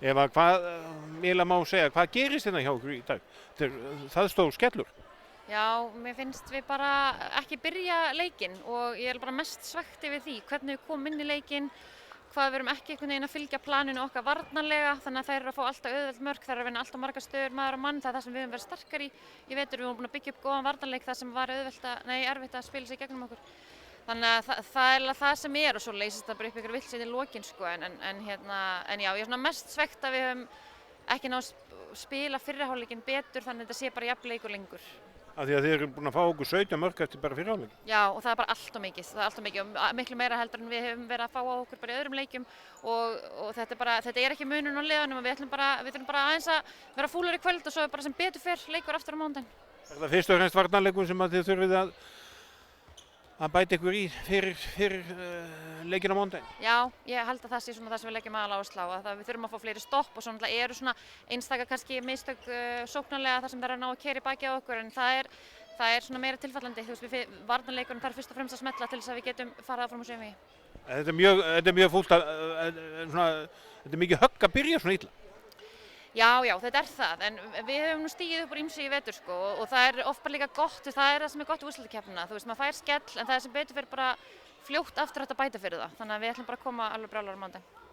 Eva, hvað, eiginlega má segja, hvað gerist hérna hjá ykkur í dag? Það stóð skellur. Já, mér finnst við bara ekki byrja leikinn og ég er bara mest svekkt yfir því hvernig við komum inn í leikinn, hvað við erum ekki einhvern veginn að fylgja planinu okkar varnarlega, þannig að þær eru að fá alltaf auðveld mörk, þær eru að vinna alltaf margar stöður maður og mann, það er það sem við höfum verið sterkar í. Ég veit við höfum búin að byggja upp góðan varnarleik þar sem var erfitt að spila sig gegnum okkur. Þannig að það er það sem er og svo leysist það bara upp ykkur vildsveit í lokin sko, en já, ég er svona mest svekkt að við höfum ekki náð að spila fyrri hálfleikinn betur þannig að þetta sé bara jafn leikur lengur. Af því að þið eru búin að fá okkur 17 mörk eftir bara fyrri hálfleik. Já, og það er bara allt of mikið, og miklu meira heldur en við höfum verið að fá á okkur bara í öðrum leikjum og þetta er ekki munun á liðunum og við þurfum bara aðeins að vera fúlar í kvöld og svo bara sem betur fer leikur aftur á mánudaginn. Er það fyrst og fremst varnarleikur sem að þið þurfið að bæta ykkur í fyrir leikinn á mánudaginn? Já, ég held að það sé svona það sem við leggjum aðaláherslu á, að við þurfum að fá fleiri stopp og svo náttúrulega eru svona einstaka kannski mistök sóknarlega þar sem það er að ná að keyra í bakið á okkur en það er svona meira tilfallandi, þú veist, varnarleikurinn þarf fyrst og fremst að smella til þess að við getum farið áfram á sömu vegi. Þetta er mjög fúlt þetta er mikið högg að byrja svona illa. Já, þetta er það, en við höfum nú stigið upp úr ýmsu í vetur sko og það er oft bara líka gott, það er það sem er gott í úrslitakeppnina, þú veist, maður fær skell en það er sem betur fyrir bara fljótt aftur hægt að bæta fyrir það, þannig að við ætlum bara að koma alveg brjálæðir á mánudaginn.